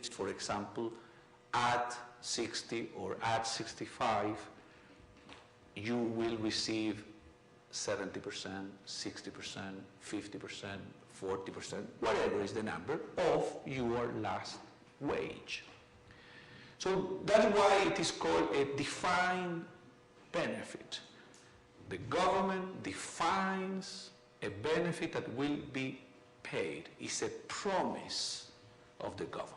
age, for example, at 60 or at 65, you will receive 70%, 60%, 50%, 40%, whatever is the number, of your last wage. So that's why it is called a defined benefit. The government defines a benefit that will be paid. It's a promise of the government.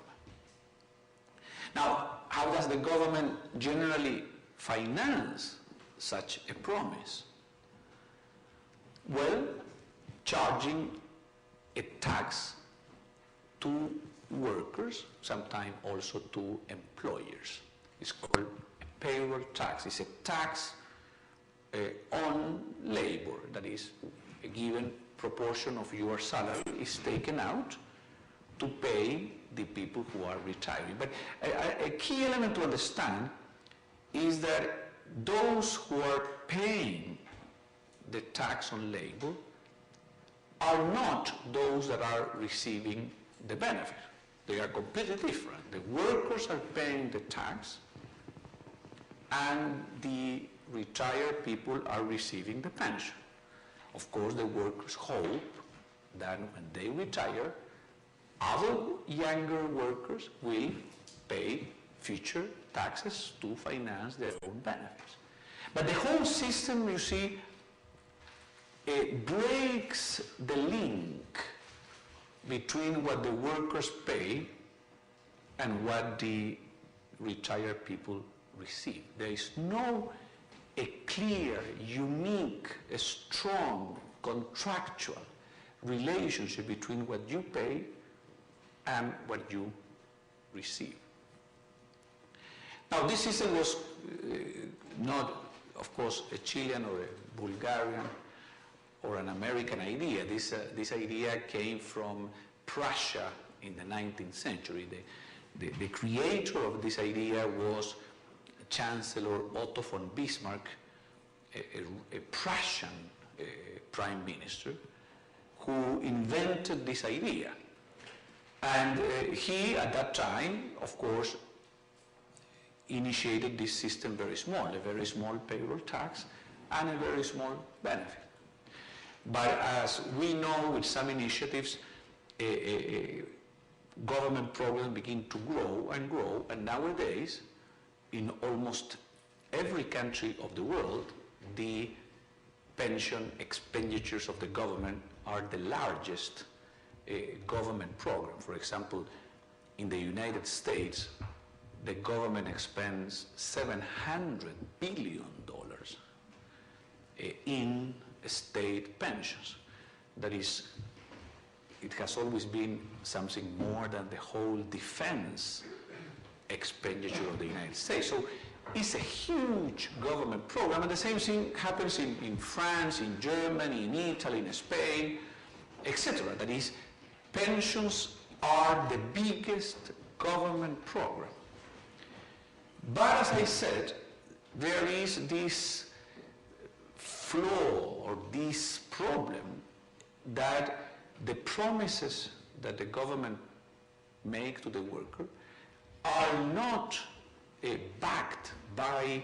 Now, how does the government generally finance such a promise? Well, charging a tax to workers, sometimes also to employers. It's called a payroll tax. It's a tax on labor, that is, a given proportion of your salary is taken out to pay the people who are retiring. But a key element to understand is that those who are paying the tax on labor are not those that are receiving the benefit. They are completely different. The workers are paying the tax and the retired people are receiving the pension. Of course, the workers hope that when they retire, other younger workers will pay future taxes to finance their own benefits. But the whole system, you see, it breaks the link between what the workers pay and what the retired people receive. There is no a clear, unique, a strong, contractual relationship between what you pay and what you receive. Now, this system was not, of course, a Chilean or a Bulgarian or an American idea. This idea came from Prussia in the 19th century. The creator of this idea was Chancellor Otto von Bismarck, a Prussian prime minister, who invented this idea. And he, at that time, of course, initiated this system very small, a very small payroll tax and a very small benefit. But as we know, with some initiatives, government programs begin to grow, and nowadays, in almost every country of the world, the pension expenditures of the government are the largest government program. For example, in the United States, the government expends $700 billion in state pensions. That is, it has always been something more than the whole defense expenditure of the United States. So it's a huge government program, and the same thing happens in France, in Germany, in Italy, in Spain, etc. That is, pensions are the biggest government program. But as I said, there is this flaw or this problem that the promises that the government make to the worker are not backed by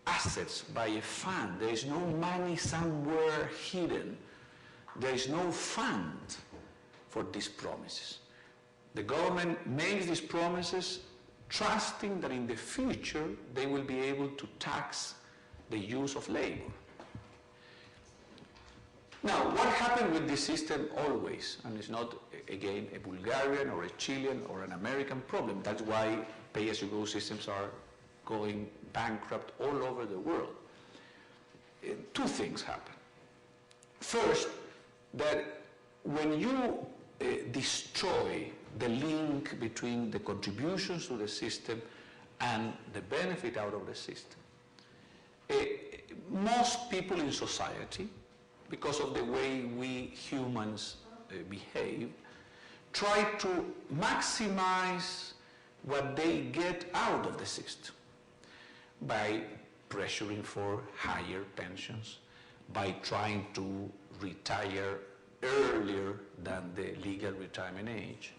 assets, by a fund. There is no money somewhere hidden. There is no fund for these promises. The government makes these promises trusting that in the future they will be able to tax the use of labor. Now, what happened with this system always, and it's not, again, a Bulgarian or a Chilean or an American problem. That's why pay-as-you-go systems are going bankrupt all over the world. Two things happen. First, that when you destroy the link between the contributions to the system and the benefit out of the system, most people in society, because of the way we humans behave, try to maximize what they get out of the system by pressuring for higher pensions, by trying to retire earlier than the legal retirement age,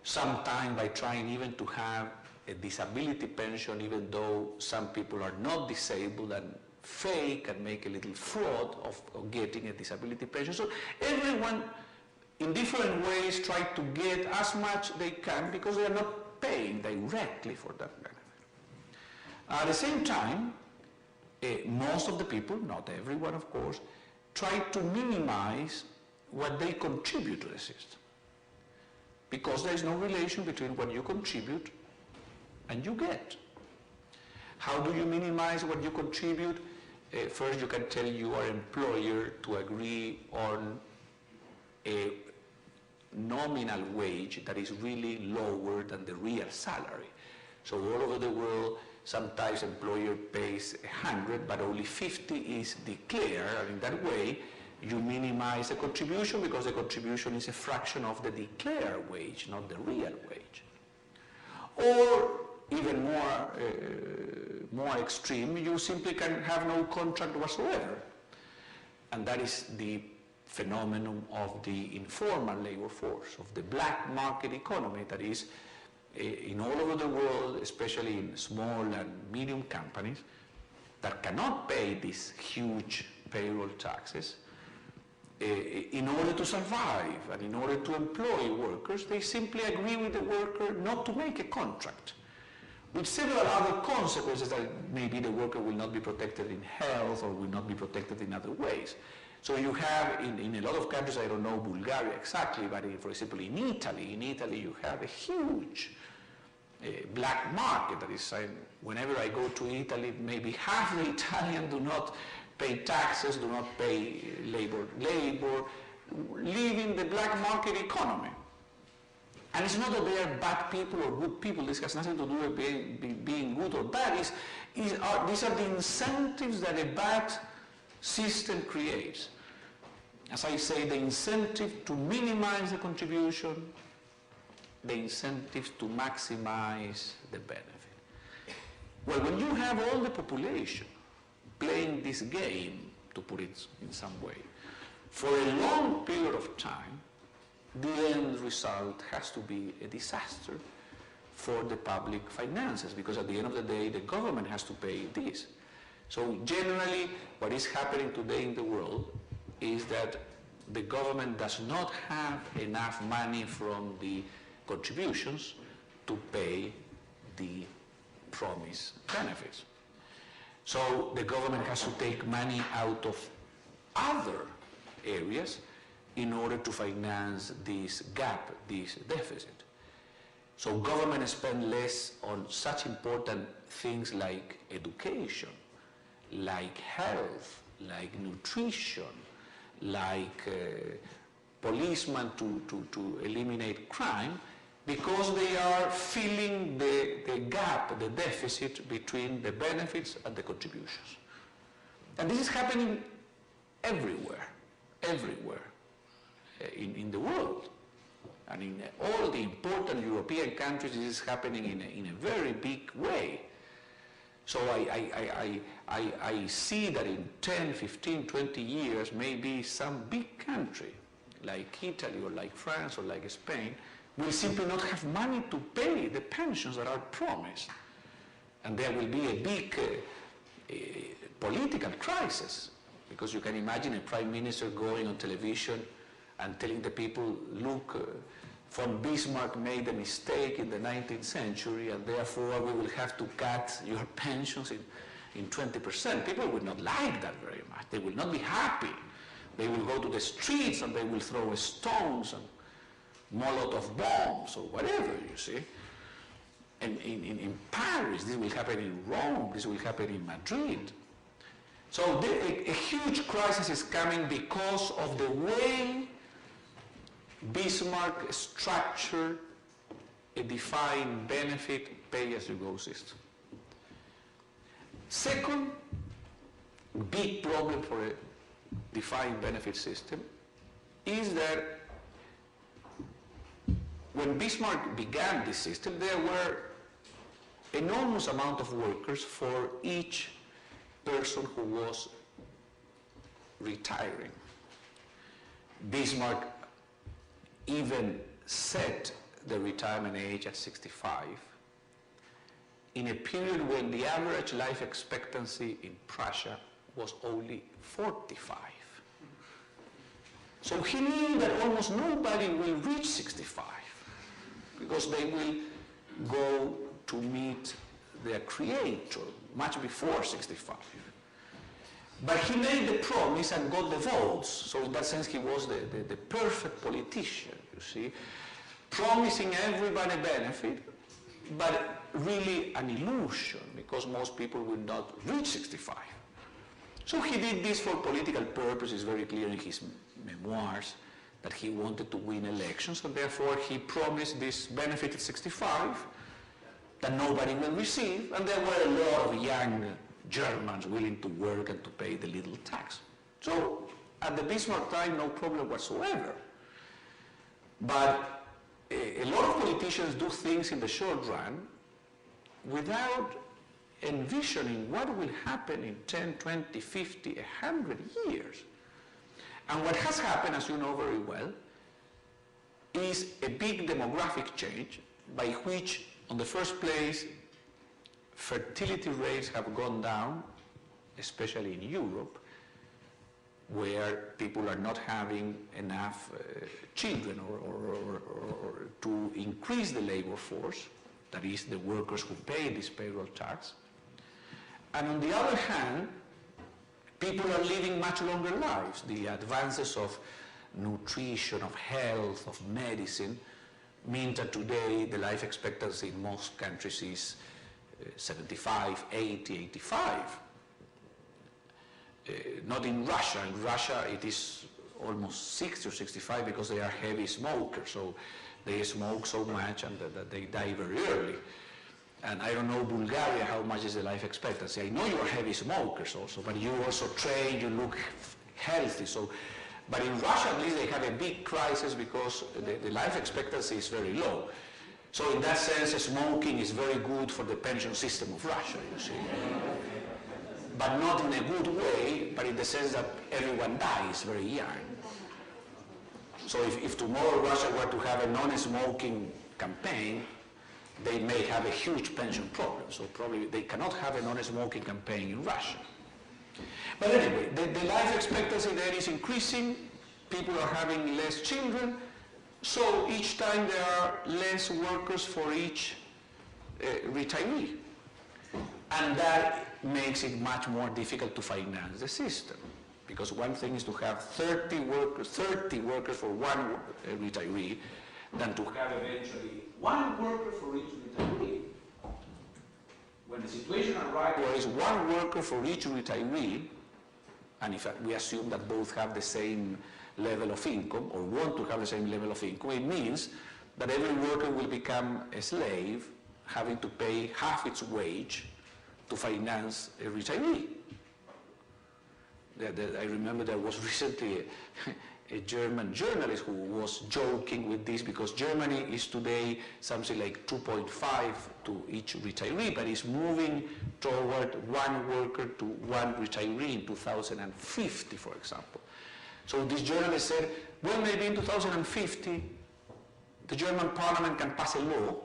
sometimes by trying even to have a disability pension, even though some people are not disabled, and fake and make a little fraud of getting a disability pension. So everyone in different ways try to get as much they can because they are not paying directly for that benefit. At the same time, most of the people, not everyone of course, try to minimize what they contribute to the system, because there is no relation between what you contribute and you get. How do you minimize what you contribute? First, you can tell your employer to agree on a nominal wage that is really lower than the real salary. So all over the world, sometimes employer pays 100, but only 50 is declared, and in that way, you minimize the contribution because the contribution is a fraction of the declared wage, not the real wage. Or even more extreme, you simply can have no contract whatsoever. And that is the phenomenon of the informal labor force, of the black market economy that is in all over the world, especially in small and medium companies that cannot pay these huge payroll taxes. In order to survive and in order to employ workers, they simply agree with the worker not to make a contract, with several other consequences that maybe the worker will not be protected in health or will not be protected in other ways. So you have, in a lot of countries, I don't know Bulgaria exactly, but for example in Italy you have a huge black market. That is, whenever I go to Italy, maybe half the Italians do not pay taxes, do not pay labor, live in the black market economy. And it's not that they are bad people or good people. This has nothing to do with being good or bad. These are the incentives that a bad system creates. As I say, the incentive to minimize the contribution, the incentive to maximize the benefit. Well, when you have all the population playing this game, to put it in some way, for a long period of time, the end result has to be a disaster for the public finances, because at the end of the day, the government has to pay this. So generally, what is happening today in the world is that the government does not have enough money from the contributions to pay the promised benefits. So the government has to take money out of other areas in order to finance this gap, this deficit. So government spends less on such important things like education, like health, like nutrition, like policemen to eliminate crime, because they are filling the gap, the deficit between the benefits and the contributions. And this is happening everywhere in the world. And in all the important European countries, this is happening in a very big way. So I see that in 10, 15, 20 years, maybe some big country like Italy or like France or like Spain will simply not have money to pay the pensions that are promised. And there will be a big political crisis, because you can imagine a prime minister going on television and telling the people, look, von Bismarck made a mistake in the 19th century, and therefore we will have to cut your pensions in 20%. People will not like that very much. They will not be happy. They will go to the streets and they will throw stones and Molotov bombs or whatever, you see. And in Paris, this will happen in Rome, this will happen in Madrid. So a huge crisis is coming because of the way Bismarck structured a defined benefit pay-as-you-go system. Second big problem for a defined benefit system is that when Bismarck began this system, there were enormous amount of workers for each person who was retiring. Bismarck even set the retirement age at 65 in a period when the average life expectancy in Prussia was only 45. So he knew that almost nobody will reach 65 because they will go to meet their creator much before 65. But he made the promise and got the votes. So in that sense, he was the perfect politician, you see, promising everybody benefit, but really an illusion because most people will not reach 65. So he did this for political purposes, very clear in his memoirs, that he wanted to win elections, and therefore he promised this benefit at 65 that nobody will receive, and there were a lot of young Germans willing to work and to pay the little tax. So at the Bismarck time, no problem whatsoever. But a lot of politicians do things in the short run without envisioning what will happen in 10, 20, 50, 100 years. And what has happened, as you know very well, is a big demographic change by which, in the first place, fertility rates have gone down, especially in Europe, where people are not having enough children or to increase the labor force, that is, the workers who pay this payroll tax. And on the other hand, people are living much longer lives. The advances of nutrition, of health, of medicine mean that today the life expectancy in most countries is 75, 80, 85. Not in Russia. In Russia it is almost 60 or 65 because they are heavy smokers. So they smoke so much and that they die very early. And I don't know Bulgaria, how much is the life expectancy. I know you are heavy smokers also, but you also train, you look healthy. So, but in Russia at least they have a big crisis because the life expectancy is very low. So in that sense, smoking is very good for the pension system of Russia, you see. But not in a good way, but in the sense that everyone dies very young. So if tomorrow Russia were to have a non-smoking campaign, they may have a huge pension problem. So probably they cannot have a non-smoking campaign in Russia. But anyway, the life expectancy there is increasing. People are having less children. So each time there are less workers for each retiree. And that makes it much more difficult to finance the system. Because one thing is to have 30 workers for one retiree than to have eventually one worker for each retiree. When the situation arrives where there is one worker for each retiree, and if we assume that both have the same level of income or want to have the same level of income, it means that every worker will become a slave, having to pay half its wage to finance a retiree. I remember there was recently a German journalist who was joking with this because Germany is today something like 2.5 to each retiree, but is moving toward one worker to one retiree in 2050, for example. So this journalist said, well, maybe in 2050, the German parliament can pass a law,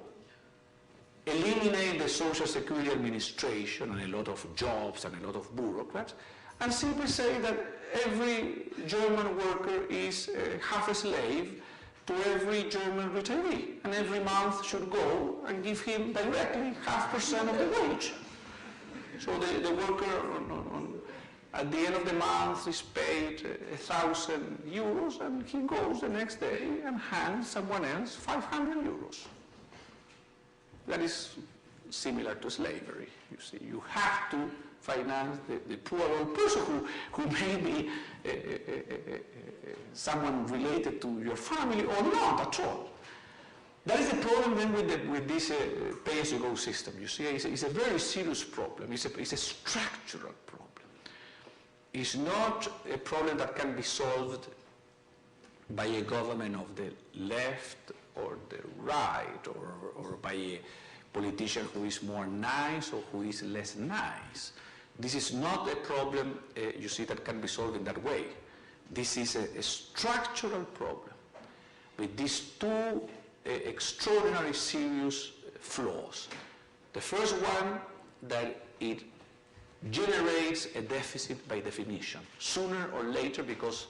eliminate the Social Security Administration and a lot of jobs and a lot of bureaucrats, and simply say that every German worker is half a slave to every German retiree, and every month should go and give him directly 0.5% of the wage. So the worker at the end of the month is paid 1,000 euros, and he goes the next day and hands someone else 500 euros. That is similar to slavery. You see, you have to finance the poor old person who may be someone related to your family or not at all. That is the problem then with this pay-as-you-go system. You see, it's a very serious problem. It's a structural problem. It's not a problem that can be solved by a government of the left or the right or by a politician who is more nice or who is less nice. This is not a problem, you see, that can be solved in that way. This is a structural problem with these two extraordinary serious flaws. The first one, that it generates a deficit by definition, sooner or later, because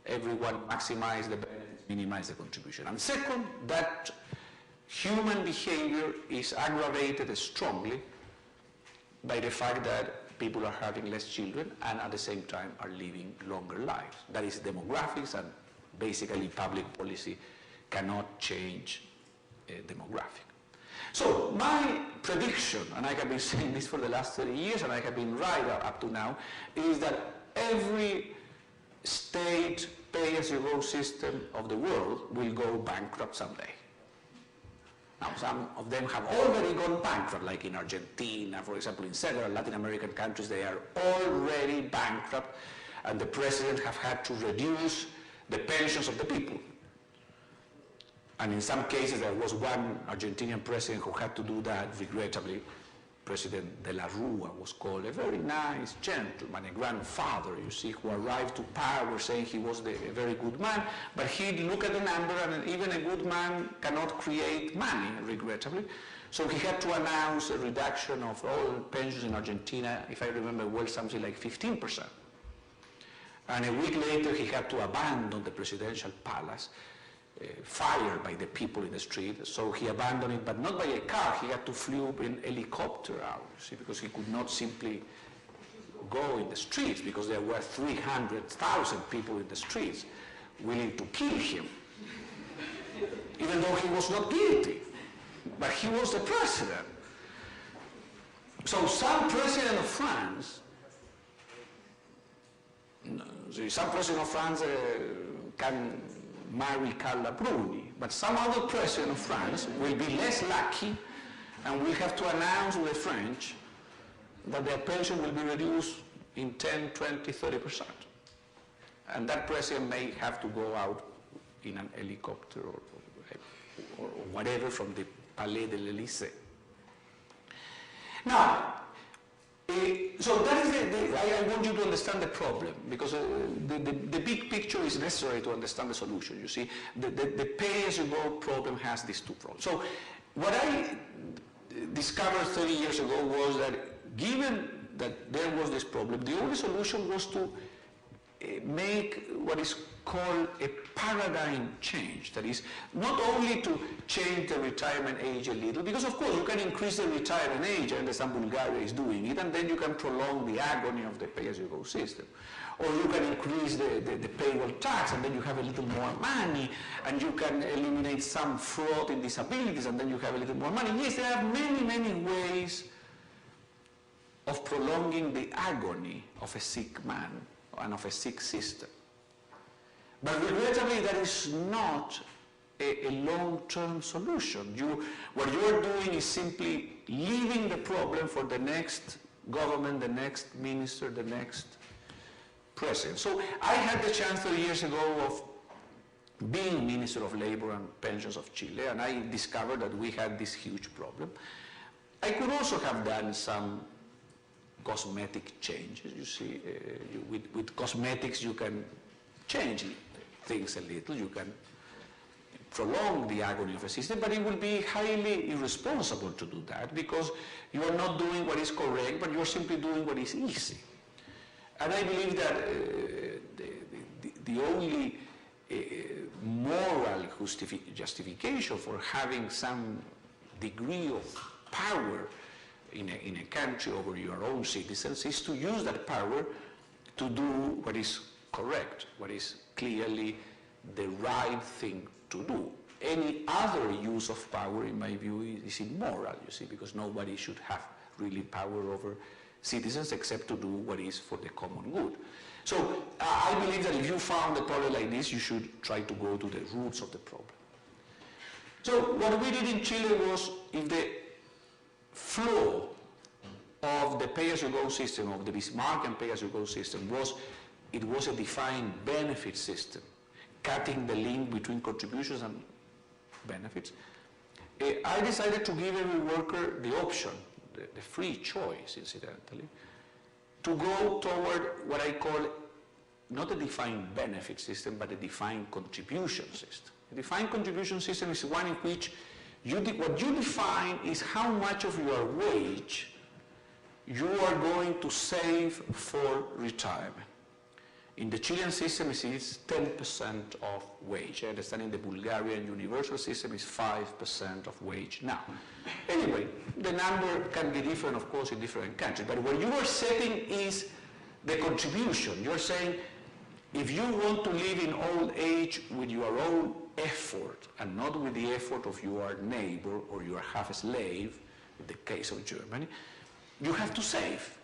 everyone maximizes the benefits, minimize the contribution. And second, that human behavior is aggravated strongly by the fact that people are having less children and at the same time are living longer lives. That is demographics, and basically public policy cannot change demographic. So my prediction, and I have been saying this for the last 30 years, and I have been right up to now, is that every state pay-as-you-go system of the world will go bankrupt someday. Now, some of them have already gone bankrupt, like in Argentina, for example, in several Latin American countries, they are already bankrupt, and the president have had to reduce the pensions of the people. And in some cases, there was one Argentinian president who had to do that, regrettably. President de la Rua was called, a very nice gentleman, a grandfather, you see, who arrived to power saying he was a very good man, but he looked at the number, and even a good man cannot create money, regrettably. So he had to announce a reduction of all pensions in Argentina, if I remember well, something like 15%. And a week later, he had to abandon the presidential palace, fired by the people in the street. So he abandoned it, but not by a car. He had to flew in helicopter out, you see, because he could not simply go in the streets, because there were 300,000 people in the streets willing to kill him, even though he was not guilty. But he was the president. So some president of France, can marry Carla Bruni, but some other president of France will be less lucky and will have to announce to the French that their pension will be reduced in 10, 20, 30%. And that president may have to go out in an helicopter or whatever from the Palais de l'Élysée. Now, so that is I want you to understand the problem, because the big picture is necessary to understand the solution. You see, the pay-as-you-go problem has these two problems. So what I discovered 30 years ago was that given that there was this problem, the only solution was to make what is called a paradigm change. That is, not only to change the retirement age a little, because of course you can increase the retirement age, I understand Bulgaria is doing it, and then you can prolong the agony of the pay-as-you-go system. Or you can increase the payroll tax, and then you have a little more money, and you can eliminate some fraud in disabilities, and then you have a little more money. Yes, there are many, many ways of prolonging the agony of a sick man and of a sick system. But regrettably, that is not a long-term solution. What you are doing is simply leaving the problem for the next government, the next minister, the next president. So I had the chance 30 years ago of being Minister of Labor and Pensions of Chile, and I discovered that we had this huge problem. I could also have done some cosmetic changes. You see, with cosmetics you can change things a little, you can prolong the agony of a system, but it will be highly irresponsible to do that, because you are not doing what is correct, but you are simply doing what is easy. And I believe that the only moral justification for having some degree of power in a country over your own citizens is to use that power to do what is correct, what is clearly the right thing to do. Any other use of power, in my view, is immoral, you see, because nobody should have really power over citizens except to do what is for the common good. So I believe that if you found a problem like this, you should try to go to the roots of the problem. So what we did in Chile was, if the flow of the pay-as-you-go system, of the Bismarckian pay-as-you-go system, it was a defined benefit system, cutting the link between contributions and benefits. I decided to give every worker the option, the free choice, incidentally, to go toward what I call not a defined benefit system, but a defined contribution system. A defined contribution system is one in which what you define is how much of your wage you are going to save for retirement. In the Chilean system, it is 10% of wage. I understand in the Bulgarian universal system is 5% of wage. Now, anyway, the number can be different, of course, in different countries. But what you are setting is the contribution. You're saying, if you want to live in old age with your own effort and not with the effort of your neighbor or your half-slave, in the case of Germany, you have to save.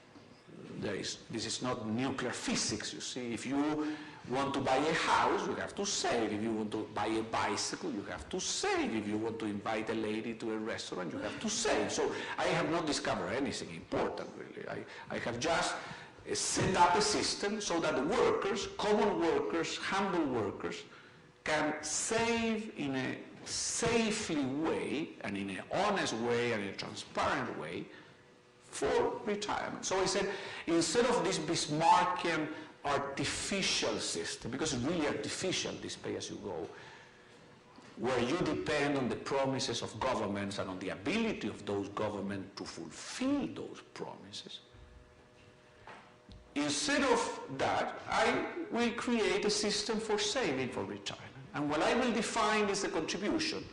This is not nuclear physics, you see. If you want to buy a house, you have to save. If you want to buy a bicycle, you have to save. If you want to invite a lady to a restaurant, you have to save. So I have not discovered anything important, really. I have just set up a system so that the workers, common workers, humble workers, can save in a safely way and in an honest way and in a transparent way for retirement. So I said, instead of this Bismarckian artificial system, because it's really artificial, this pay-as-you-go, where you depend on the promises of governments and on the ability of those governments to fulfill those promises, instead of that, I will create a system for saving for retirement. And what I will define is the contribution.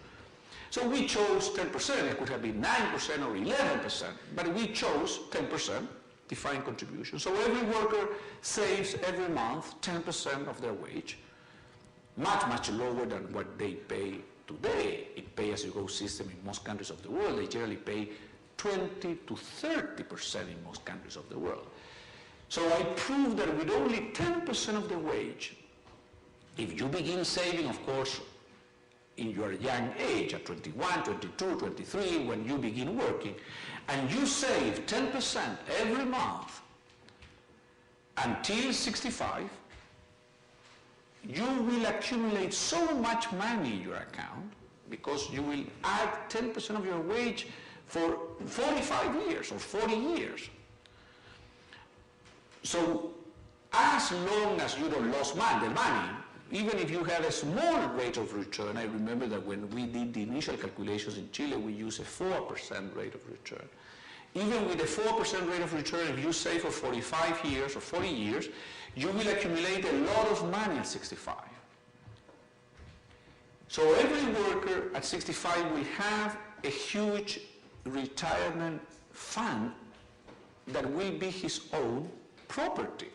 So we chose 10%, it could have been 9% or 11%, but we chose 10%, defined contribution. So every worker saves every month 10% of their wage, much, much lower than what they pay today in pay-as-you-go system in most countries of the world. They generally pay 20 to 30% in most countries of the world. So I proved that with only 10% of the wage, if you begin saving, of course, in your young age, at 21, 22, 23, when you begin working, and you save 10% every month until 65, you will accumulate so much money in your account because you will add 10% of your wage for 45 years or 40 years. So as long as you don't lose the money, even if you have a small rate of return, I remember that when we did the initial calculations in Chile, we used a 4% rate of return. Even with a 4% rate of return, if you save for 45 years or 40 years, you will accumulate a lot of money at 65. So every worker at 65 will have a huge retirement fund that will be his own property.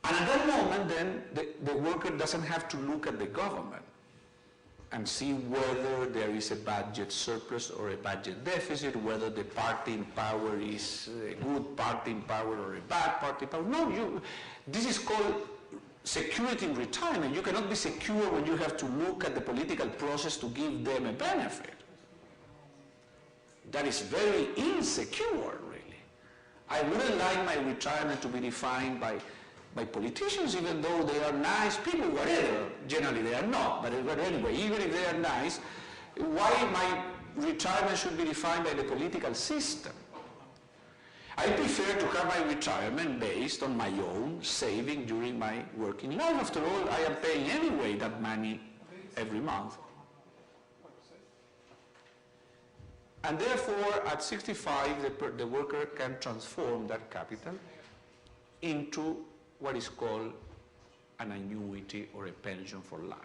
And at that moment, then, the worker doesn't have to look at the government and see whether there is a budget surplus or a budget deficit, whether the party in power is a good party in power or a bad party in power. No, this is called security in retirement. You cannot be secure when you have to look at the political process to give them a benefit. That is very insecure, really. I wouldn't like my retirement to be defined by politicians, even though they are nice people, whatever. Generally they are not, but anyway, even if they are nice, why my retirement should be defined by the political system? I prefer to have my retirement based on my own saving during my working life. After all, I am paying anyway that money every month. And therefore, at 65, the worker can transform that capital into what is called an annuity or a pension for life.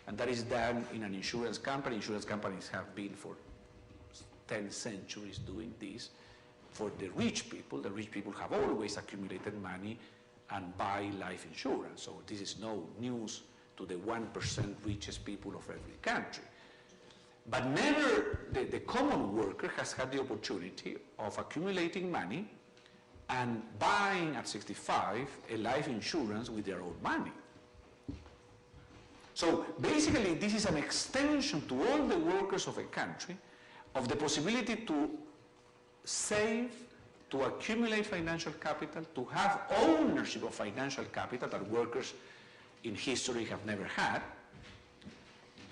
And that is done in an insurance company. Insurance companies have been for 10 centuries doing this for the rich people. The rich people have always accumulated money and buy life insurance. So this is no news to the 1% richest people of every country. But never the common worker has had the opportunity of accumulating money and buying at 65 a life insurance with their own money. So basically this is an extension to all the workers of a country of the possibility to save, to accumulate financial capital, to have ownership of financial capital that workers in history have never had,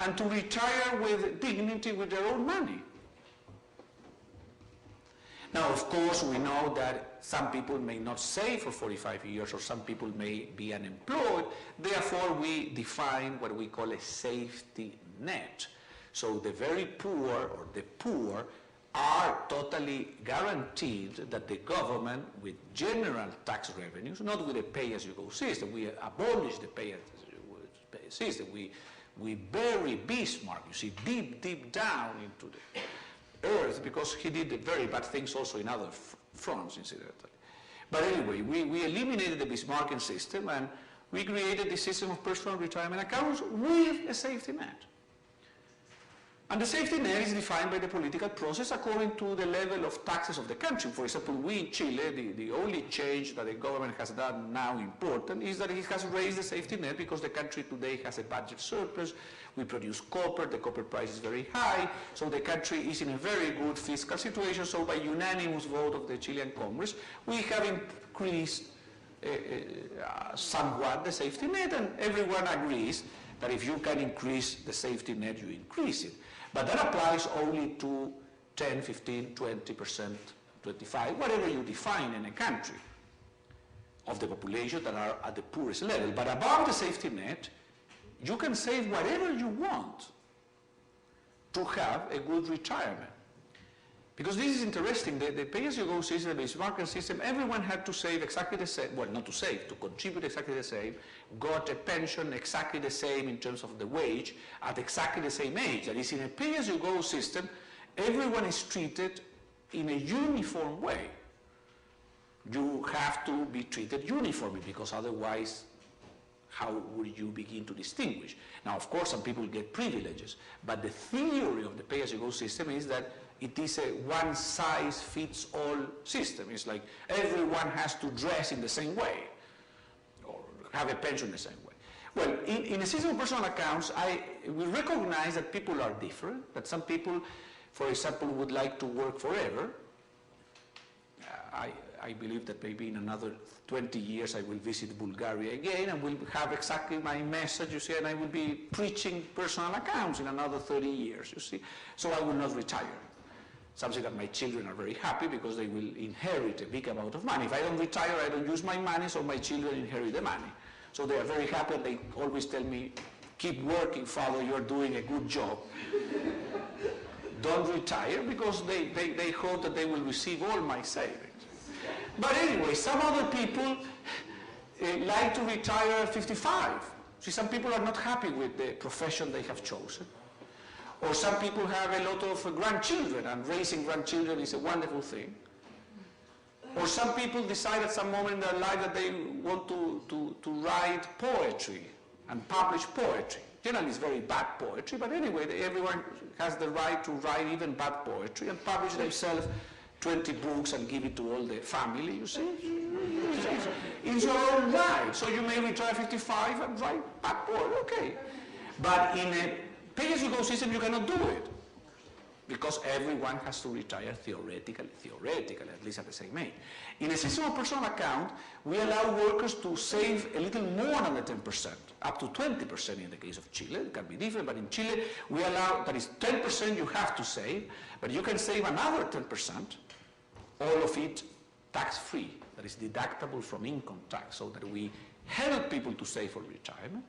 and to retire with dignity with their own money. Now, of course, we know that some people may not save for 45 years, or some people may be unemployed. Therefore, we define what we call a safety net. So the very poor, or the poor, are totally guaranteed that the government, with general tax revenues, not with a pay-as-you-go system, we abolish the pay-as-you-go system. We bury Bismarck, you see, deep, deep down into the earth, because he did very bad things also in other fronts, incidentally. But anyway, we eliminated the Bismarckian system, and we created the system of personal retirement accounts with a safety net. And the safety net is defined by the political process according to the level of taxes of the country. For example, we in Chile, the only change that the government has done now important is that it has raised the safety net because the country today has a budget surplus. We produce copper, the copper price is very high, so the country is in a very good fiscal situation. So by unanimous vote of the Chilean Congress, we have increased somewhat the safety net, and everyone agrees that if you can increase the safety net, you increase it. But that applies only to 10, 15, 20%, 25, whatever you define in a country of the population that are at the poorest level. But above the safety net, you can save whatever you want to have a good retirement. Because this is interesting, the pay-as-you-go system, the Bismarckian system, everyone had to save exactly the same, well, not to save, to contribute exactly the same, got a pension exactly the same in terms of the wage at exactly the same age. That is, in a pay-as-you-go system, everyone is treated in a uniform way. You have to be treated uniformly, because otherwise, how would you begin to distinguish? Now, of course, some people get privileges, but the theory of the pay-as-you-go system is that it is a one-size-fits-all system. It's like everyone has to dress in the same way or have a pension the same way. Well, in a system of personal accounts, we recognize that people are different, that some people, for example, would like to work forever. I believe that maybe in another 20 years I will visit Bulgaria again and will have exactly my message, you see, and I will be preaching personal accounts in another 30 years, you see. So I will not retire. Something that my children are very happy because they will inherit a big amount of money. If I don't retire, I don't use my money, so my children inherit the money. So they are very happy, and they always tell me, keep working, father, you're doing a good job. Don't retire, because they hope that they will receive all my savings. But anyway, some other people like to retire at 55. See, some people are not happy with the profession they have chosen. Or some people have a lot of grandchildren, and raising grandchildren is a wonderful thing. Or some people decide at some moment in their life that they want to write poetry and publish poetry. Generally, it's very bad poetry, but anyway, everyone has the right to write even bad poetry and publish themselves 20 books and give it to all the family, you see. It's your own right. So you may retire 55 and write bad poetry, okay. But in a pay-as-you-go system, you cannot do it, because everyone has to retire theoretically, at least at the same age. In a system of personal account, we allow workers to save a little more than the 10%, up to 20% in the case of Chile. It can be different, but in Chile, we allow, that is 10% you have to save, but you can save another 10%, all of it tax-free, that is deductible from income tax, so that we help people to save for retirement.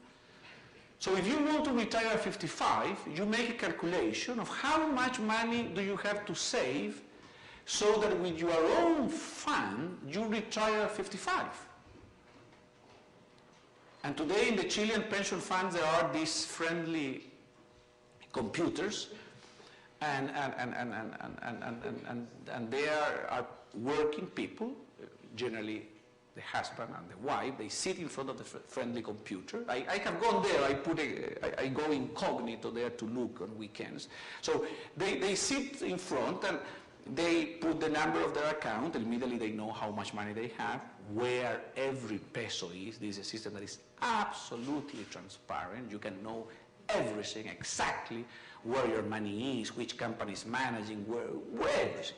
So if you want to retire at 55, you make a calculation of how much money do you have to save so that with your own fund, you retire at 55. And today in the Chilean pension funds, there are these friendly computers, and there are working people, generally the husband and the wife, they sit in front of the friendly computer. I have gone there, I go incognito there to look on weekends. So they sit in front and they put the number of their account, and immediately they know how much money they have, where every peso is. This is a system that is absolutely transparent. You can know everything, exactly where your money is, which company is managing, where everything.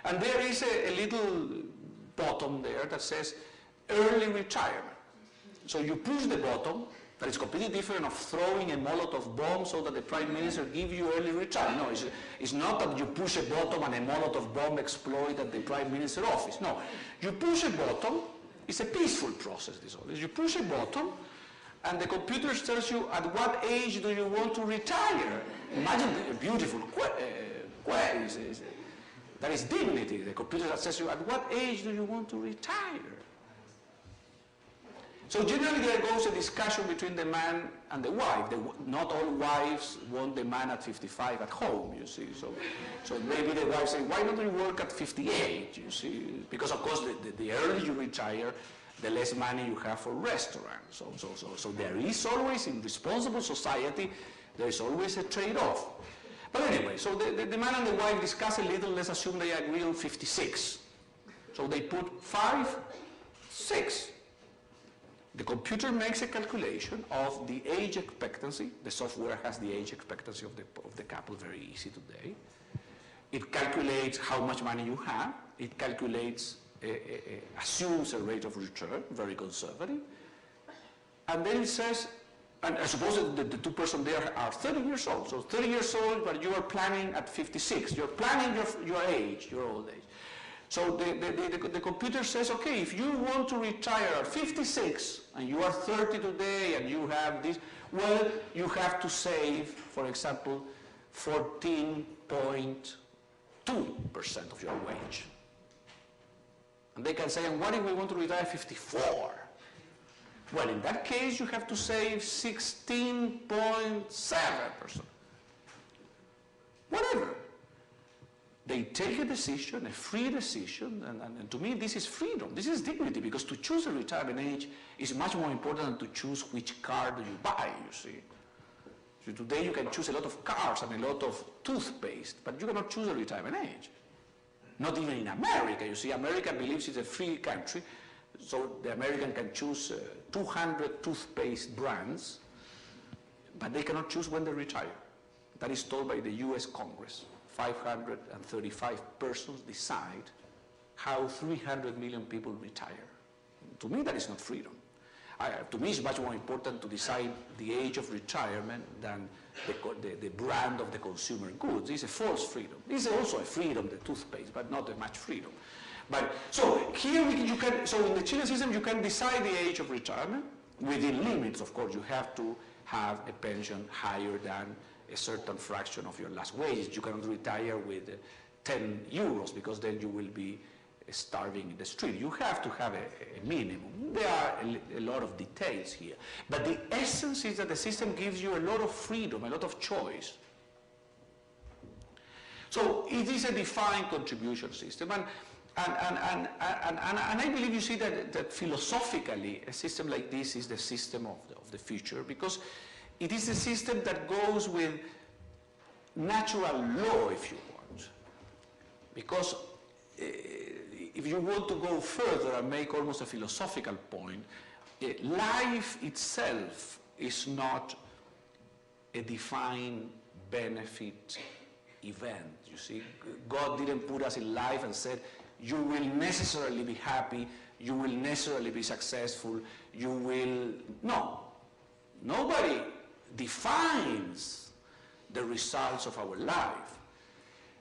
And there is a little button there that says early retirement. So you push the button That is completely different of throwing a Molotov bomb so that the Prime Minister gives you early retirement. No, it's not that you push a button and a Molotov bomb explodes at the Prime Minister's office. No, you push a button. It's a peaceful process, this always. You push a button, and the computer tells you at what age do you want to retire. Imagine a beautiful question. That is dignity. The computer says you at what age do you want to retire. So generally there goes a discussion between the man and the wife. Not all wives want the man at 55 at home, you see. So maybe the wife says, why don't you work at 58, you see? Because of course the earlier you retire, the less money you have for restaurants. So there is always, in responsible society, there is always a trade-off. But anyway, so the man and the wife discuss a little. Let's assume they agree on 56. So they put 5, 6. The computer makes a calculation of the age expectancy. The software has the age expectancy of the couple, very easy today. It calculates how much money you have. It calculates, assumes a rate of return, very conservative. And then it says, and I suppose that the two persons there are 30 years old. So 30 years old, but you are planning at 56. You're planning your age, your old age. So the computer says, okay, if you want to retire at 56 and you are 30 today and you have this, well, you have to save, for example, 14.2% of your wage. And they can say, and what if we want to retire at 54? Well, in that case, you have to save 16.7%. Whatever. They take a decision, a free decision, and to me this is freedom, this is dignity, because to choose a retirement age is much more important than to choose which car do you buy, you see. So today you can choose a lot of cars and a lot of toothpaste, but you cannot choose a retirement age. Not even in America, you see. America believes it's a free country, so the American can choose 200 toothpaste brands, but they cannot choose when they retire. That is told by the US Congress. 535 persons decide how 300 million people retire. To me, that is not freedom. To me, it's much more important to decide the age of retirement than the brand of the consumer goods. It's a false freedom. It's also a freedom, the toothpaste, but not a much freedom. But so here so in the Chilean system, you can decide the age of retirement within limits. Of course, you have to have a pension higher than a certain fraction of your last wages. You cannot retire with 10 euros because then you will be starving in the street. You have to have a minimum. There are a lot of details here. But the essence is that the system gives you a lot of freedom, a lot of choice. So it is a defined contribution system. And I believe you see that philosophically a system like this is the system of the future, because it is a system that goes with natural law, if you want. Because if you want to go further and make almost a philosophical point, life itself is not a defined benefit event. You see, God didn't put us in life and said, you will necessarily be happy, you will necessarily be successful, you will... No. Nobody defines the results of our life.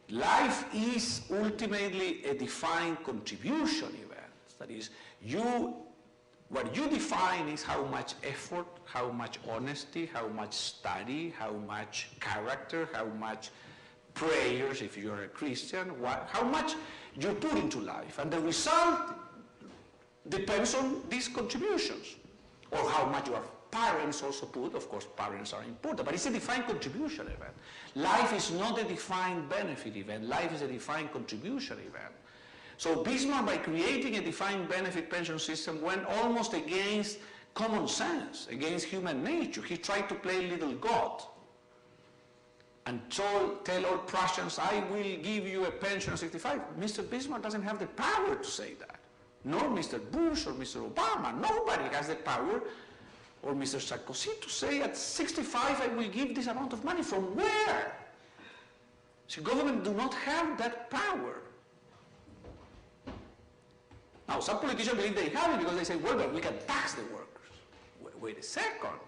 Life is ultimately a defined contribution event. That is, what you define is how much effort, how much honesty, how much study, how much character, how much prayers, if you are a Christian, how much you put into life. And the result depends on these contributions, or how much your parents also put. Of course, parents are important, but it's a defined contribution event. Life is not a defined benefit event. Life is a defined contribution event. So Bismarck, by creating a defined benefit pension system, went almost against common sense, against human nature. He tried to play little God and tell all Prussians, I will give you a pension at 65. Mr. Bismarck doesn't have the power to say that. Nor Mr. Bush or Mr. Obama. Nobody has the power, or Mr. Sarkozy, to say at 65 I will give this amount of money. From where? See, government do not have that power. Now, some politicians believe they have it because they say, well, but we can tax the workers. Wait a second.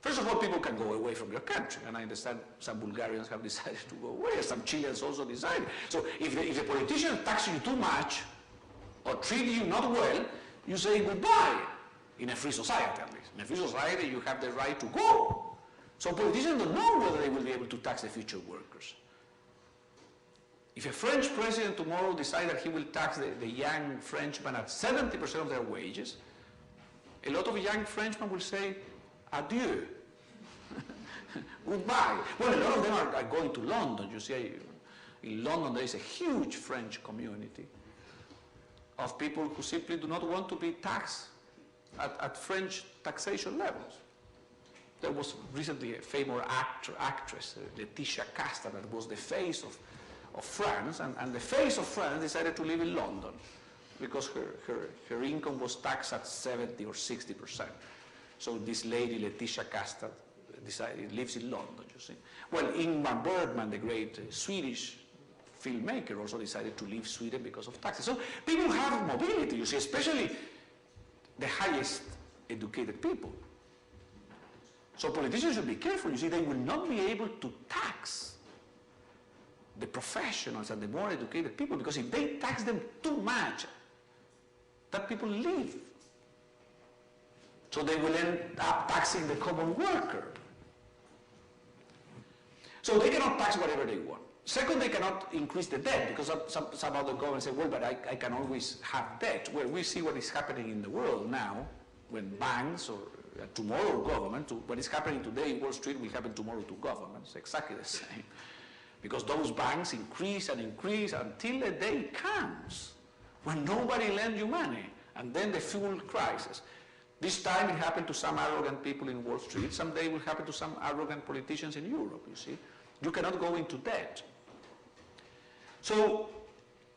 First of all, people can go away from your country, and I understand some Bulgarians have decided to go away, some Chileans also decided. So if the politician tax you too much, or treat you not well, you say goodbye, in a free society at least. In a free society, you have the right to go. So politicians don't know whether they will be able to tax the future workers. If a French president tomorrow decides that he will tax the young Frenchmen at 70% of their wages, a lot of young Frenchmen will say, adieu, goodbye. Well, a lot of them are going to London. You see, in London there is a huge French community of people who simply do not want to be taxed at French taxation levels. There was recently a famous actress, Laetitia Casta, that was the face of France, and the face of France decided to live in London because her income was taxed at 70 or 60%. So this lady, Laetitia Casta, lives in London, you see. Well, Ingmar Bergman, the great Swedish filmmaker, also decided to leave Sweden because of taxes. So people have mobility, you see, especially the highest educated people. So politicians should be careful. You see, they will not be able to tax the professionals and the more educated people, because if they tax them too much, that people leave. So they will end up taxing the common worker. So they cannot tax whatever they want. Second, they cannot increase the debt, because some other governments say, well, but I can always have debt. Well, we see what is happening in the world now, when banks or tomorrow government, what is happening today in Wall Street will happen tomorrow to governments, exactly the same. Because those banks increase and increase until a day comes when nobody lends you money, and then the fuel crisis. This time it happened to some arrogant people in Wall Street. Someday it will happen to some arrogant politicians in Europe, you see. You cannot go into debt. So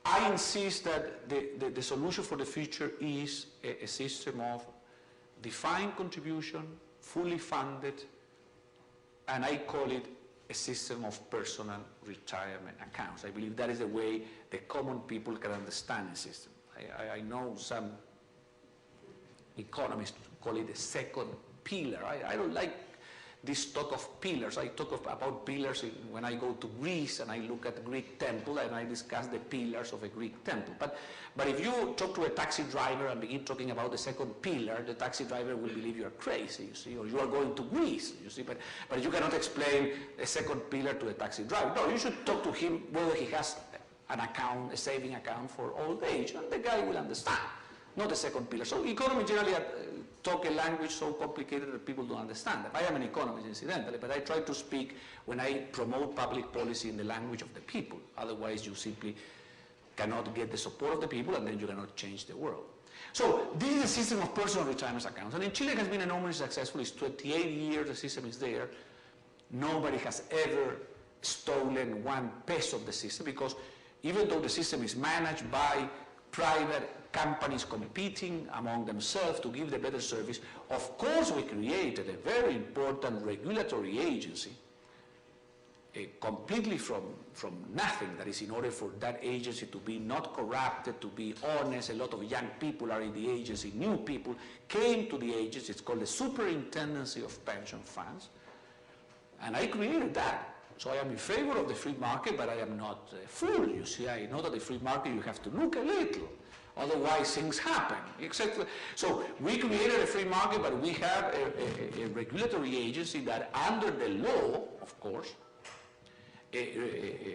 I insist that the solution for the future is a system of defined contribution, fully funded, and I call it a system of personal retirement accounts. I believe that is the way the common people can understand the system. I know some economists call it the second pillar. I don't like this talk of pillars. I talk about pillars when I go to Greece and I look at the Greek temple and I discuss the pillars of a Greek temple. But if you talk to a taxi driver and begin talking about the second pillar, the taxi driver will believe you are crazy, you see, or you are going to Greece, you see. But you cannot explain a second pillar to a taxi driver. No, you should talk to him whether he has an account, a saving account for old age, and the guy will understand, not the second pillar. So economists generally talk a language so complicated that people don't understand them. I am an economist, incidentally, but I try to speak when I promote public policy in the language of the people. Otherwise, you simply cannot get the support of the people, and then you cannot change the world. So this is a system of personal retirement accounts, and in Chile it has been enormously successful. It's 28 years the system is there. Nobody has ever stolen 1 peso of the system, because even though the system is managed by private companies competing among themselves to give the better service, of course we created a very important regulatory agency, completely from nothing. That is, in order for that agency to be not corrupted, to be honest. A lot of young people are in the agency, new people came to the agency. It's called the Superintendency of Pension Funds, and I created that. So I am in favor of the free market, but I am not a fool, you see. I know that the free market, you have to look a little. Otherwise, things happen. So we created a free market, but we have a regulatory agency that, under the law, of course,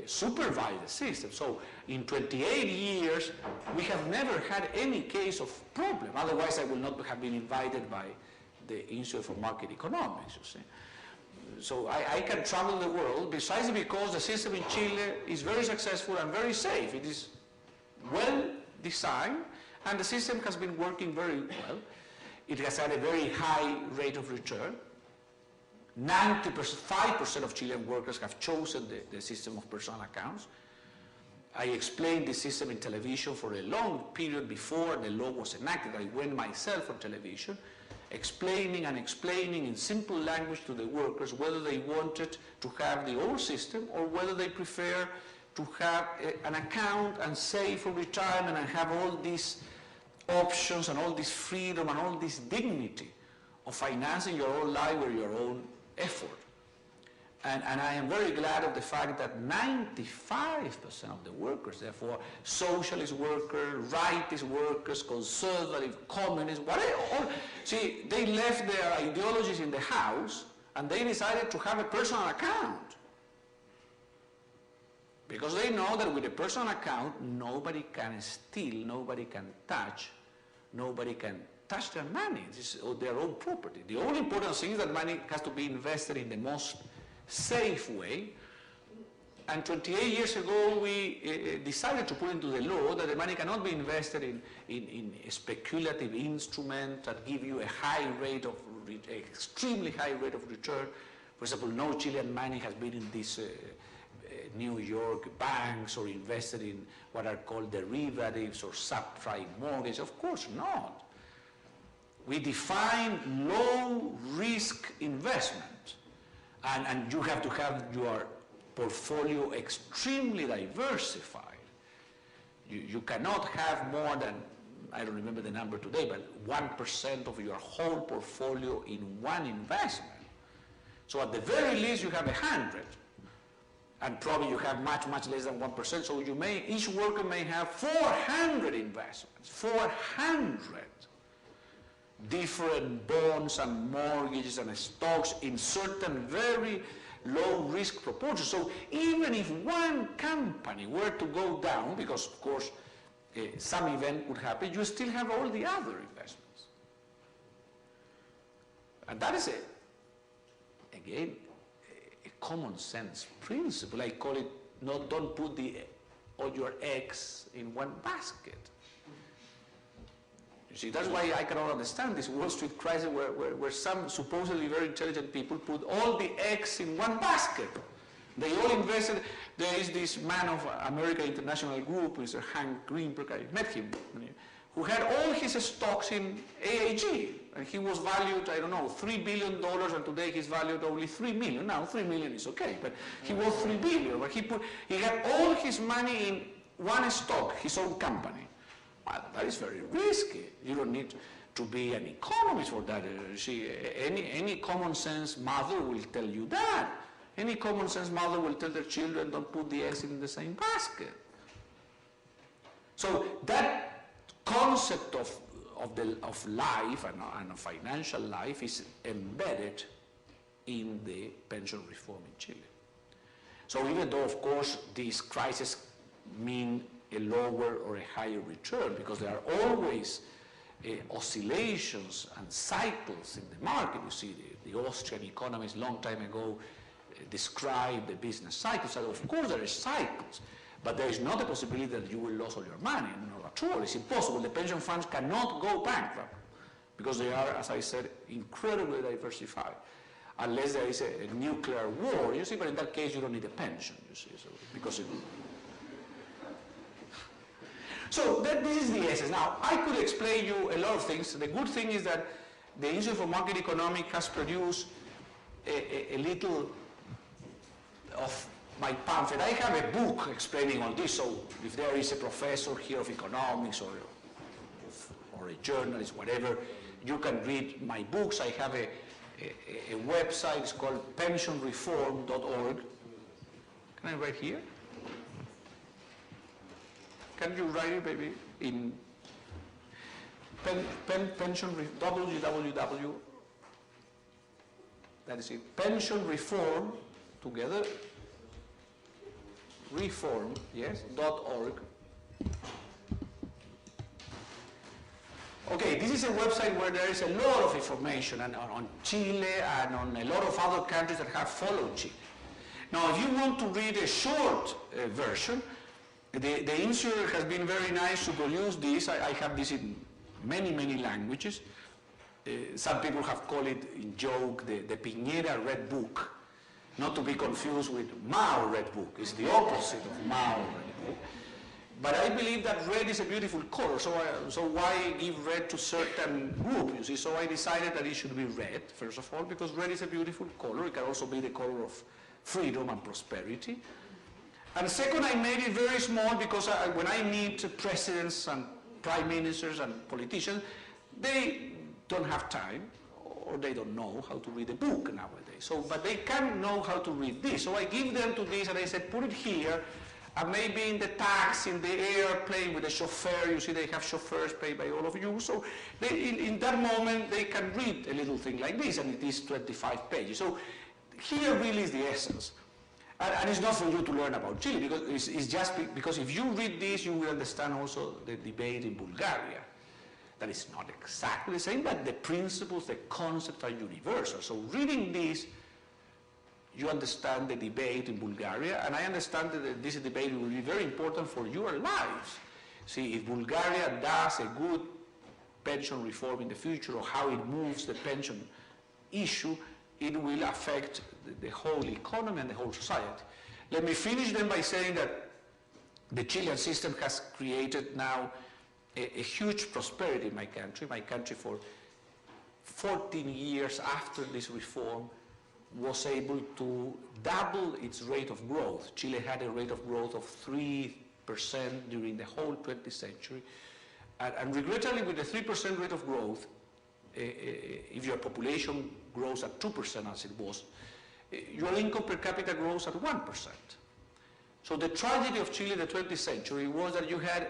supervise the system. So in 28 years, we have never had any case of problem. Otherwise, I would not have been invited by the Institute for Market Economics, you see. So I can travel the world precisely because the system in Chile is very successful and very safe. It is well designed, and the system has been working very well. It has had a very high rate of return. 95% of Chilean workers have chosen the system of personal accounts. I explained the system in television for a long period before the law was enacted. I went myself on television, explaining in simple language to the workers whether they wanted to have the old system or whether they prefer to have an account and save for retirement and have all these options and all this freedom and all this dignity of financing your own life with your own effort. And I am very glad of the fact that 95% of the workers, therefore, socialist workers, rightist workers, conservative, communists, whatever, see, they left their ideologies in the house and they decided to have a personal account. Because they know that with a personal account, nobody can steal, nobody can touch their money. This is their own property. The only important thing is that money has to be invested in the most safe way. And 28 years ago, we decided to put into the law that the money cannot be invested in a speculative instrument that give you a high rate of, extremely high rate of return. For example, no Chilean money has been in these New York banks or invested in what are called derivatives or subprime mortgage. Of course not. We define low risk investment, and you have to have your portfolio extremely diversified. You cannot have more than, I don't remember the number today, but 1% of your whole portfolio in one investment. So at the very least you have 100. And probably you have much, much less than 1%, so each worker may have 400 investments, 400 different bonds and mortgages and stocks in certain very low risk proportions. So even if one company were to go down, because of course some event would happen, you still have all the other investments. And that is it. Again, common sense principle. I call it, don't put all your eggs in one basket. You see, that's why I cannot understand this Wall Street crisis where some supposedly very intelligent people put all the eggs in one basket. They all invested. There is this man of American International Group, Mr. Hank Greenberg, I met him, who had all his stocks in AAG. And he was valued, I don't know, $3 billion, and today he's valued only $3 million. Now, $3 million is okay, but he was $3 billion. But he had all his money in one stock, his own company. Well, that is very risky. You don't need to be an economist for that. See, any common sense mother will tell you that. Any common sense mother will tell their children, don't put the eggs in the same basket. So that concept of life and of financial life is embedded in the pension reform in Chile. So even though, of course, these crises mean a lower or a higher return, because there are always oscillations and cycles in the market. You see, the Austrian economists long time ago described the business cycles. And of course, there are cycles, but there is not a possibility that you will lose all your money. Not at all. It's impossible. The pension funds cannot go bankrupt because they are, as I said, incredibly diversified. Unless there is a nuclear war, you see, but in that case you don't need a pension, you see, so, because so this is the essence. Now, I could explain you a lot of things. The good thing is that the Institute for Market Economics has produced a little of my pamphlet. I have a book explaining all this, so if there is a professor here of economics or a journalist, whatever, you can read my books. I have a website, it's called pensionreform.org. Can I write here? Can you write it, baby, in www, that is it, pension reform, together, reform, yes, .org. Okay, this is a website where there is a lot of information on Chile and on a lot of other countries that have followed Chile. Now, if you want to read a short version, the institute has been very nice to produce this. I have this in many, many languages. Some people have called it, in joke, the Pinera Red Book, not to be confused with Mao Red Book. It's the opposite of Mao Red Book. But I believe that red is a beautiful color, so why give red to certain group, you see? So I decided that it should be red, first of all, because red is a beautiful color. It can also be the color of freedom and prosperity. And second, I made it very small because when I meet presidents and prime ministers and politicians, they don't have time, or they don't know how to read a book nowadays. So, but they can know how to read this. So I give them to this and I said, put it here, and maybe in the taxi, in the airplane with the chauffeur, you see they have chauffeurs paid by all of you. So they, in that moment, they can read a little thing like this, and it is 25 pages. So here really is the essence. And it's not for you to learn about Chile, because it's just because if you read this, you will understand also the debate in Bulgaria. That is not exactly the same, but the principles, the concepts are universal. So reading this, you understand the debate in Bulgaria, and I understand that this debate will be very important for your lives. See, if Bulgaria does a good pension reform in the future, or how it moves the pension issue, it will affect the whole economy and the whole society. Let me finish then by saying that the Chilean system has created now a huge prosperity in my country. My country, for 14 years after this reform, was able to double its rate of growth. Chile had a rate of growth of 3% during the whole 20th century. And regrettably, with the 3% rate of growth, if your population grows at 2% as it was, your income per capita grows at 1%. So the tragedy of Chile in the 20th century was that you had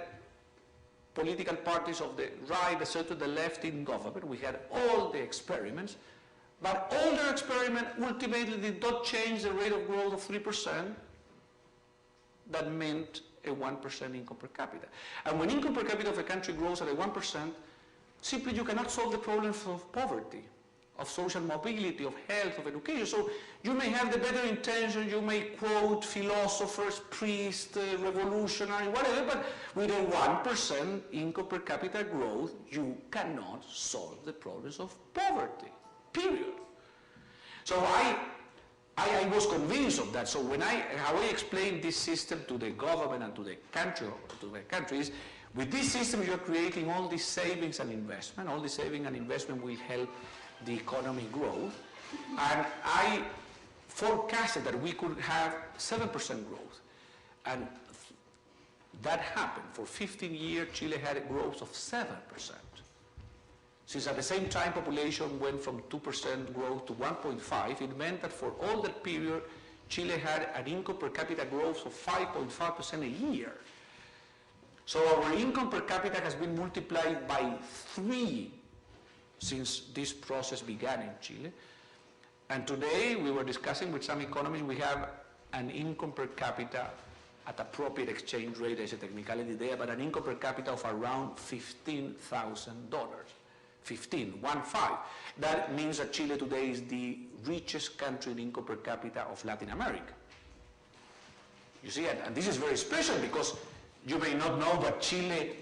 political parties of the right, the center, the left in government. We had all the experiments, but all their experiments ultimately did not change the rate of growth of 3%. That meant a 1% income per capita. And when income per capita of a country grows at a 1%, simply you cannot solve the problems of poverty, of social mobility, of health, of education. So you may have the better intention, you may quote philosophers, priests, revolutionary, whatever, but with a 1% income per capita growth, you cannot solve the problems of poverty, period. So I was convinced of that. So how I explained this system to the government and to the country is, with this system you are creating all these savings and investment. All this saving and investment will help the economy grow. And I forecasted that we could have 7% growth. And that happened. For 15 years, Chile had a growth of 7%. Since at the same time population went from 2% growth to 1.5, it meant that for all that period, Chile had an income per capita growth of 5.5% a year. So our income per capita has been multiplied by 3 since this process began in Chile. And today, we were discussing with some economists, we have an income per capita at appropriate exchange rate, there's a technicality there, but an income per capita of around $15,000. 15. That means that Chile today is the richest country in income per capita of Latin America. You see, and this is very special because you may not know, but Chile,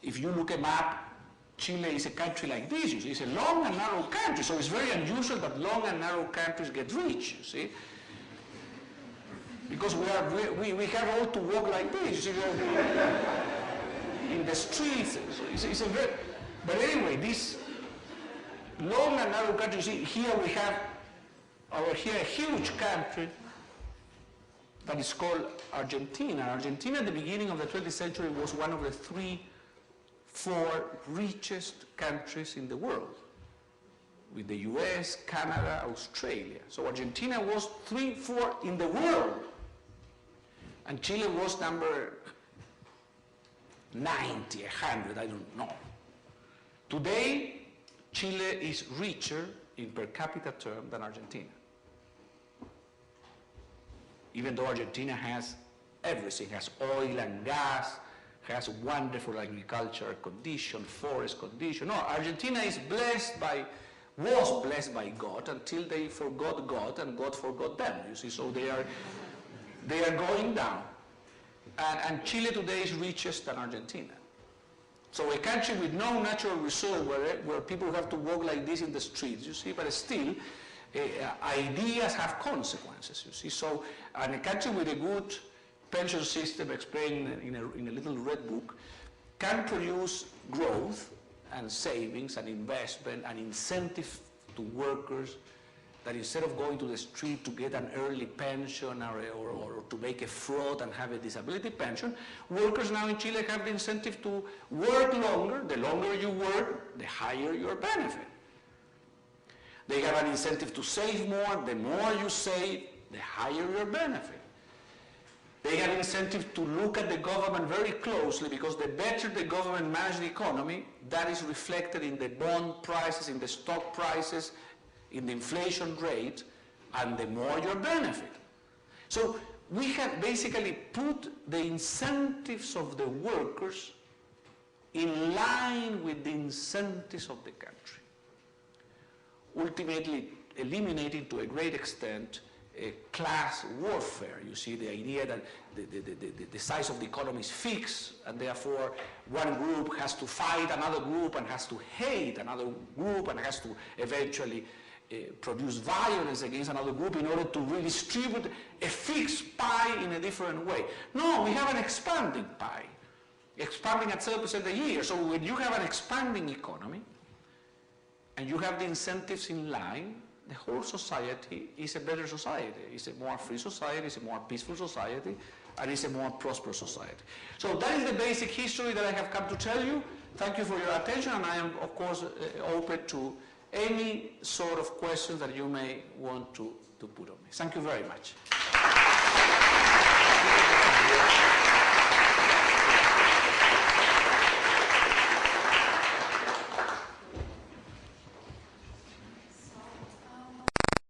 if you look a map, Chile is a country like this, you see. It's a long and narrow country, so it's very unusual that long and narrow countries get rich, you see. Because we have all to walk like this, you see, in the streets. It's a very, but anyway, this long and narrow country, you see, here we have over here a huge country that is called Argentina. Argentina at the beginning of the 20th century was one of the 3-4 richest countries in the world, with the US, Canada, Australia. So Argentina was 3-4 in the world, and Chile was number 90, 100, I don't know. Today, Chile is richer in per capita term than Argentina. Even though Argentina has everything, has oil and gas, has wonderful agricultural condition, forest condition. No, Argentina is was blessed by God until they forgot God and God forgot them, you see, so they are going down. And Chile today is richest than Argentina. So a country with no natural resource where people have to walk like this in the streets, you see, but still ideas have consequences, you see. So, and a country with a good pension system explained in a little red book can produce growth and savings and investment and incentive to workers, that instead of going to the street to get an early pension or to make a fraud and have a disability pension, workers now in Chile have the incentive to work longer. The longer you work, the higher your benefit. They have an incentive to save more. The more you save, the higher your benefit. They have incentive to look at the government very closely, because the better the government manages the economy, that is reflected in the bond prices, in the stock prices, in the inflation rate, and the more your benefit. So we have basically put the incentives of the workers in line with the incentives of the country, ultimately eliminating to a great extent class warfare. You see, the idea that the size of the economy is fixed, and therefore one group has to fight another group and has to hate another group and has to eventually produce violence against another group in order to redistribute a fixed pie in a different way. No, we have an expanding pie, expanding at 7% a year. So when you have an expanding economy and you have the incentives in line, the whole society is a better society. It's a more free society, it's a more peaceful society, and it's a more prosperous society. So that is the basic history that I have come to tell you. Thank you for your attention, and I am, of course, open to any sort of questions that you may want to put on me. Thank you very much.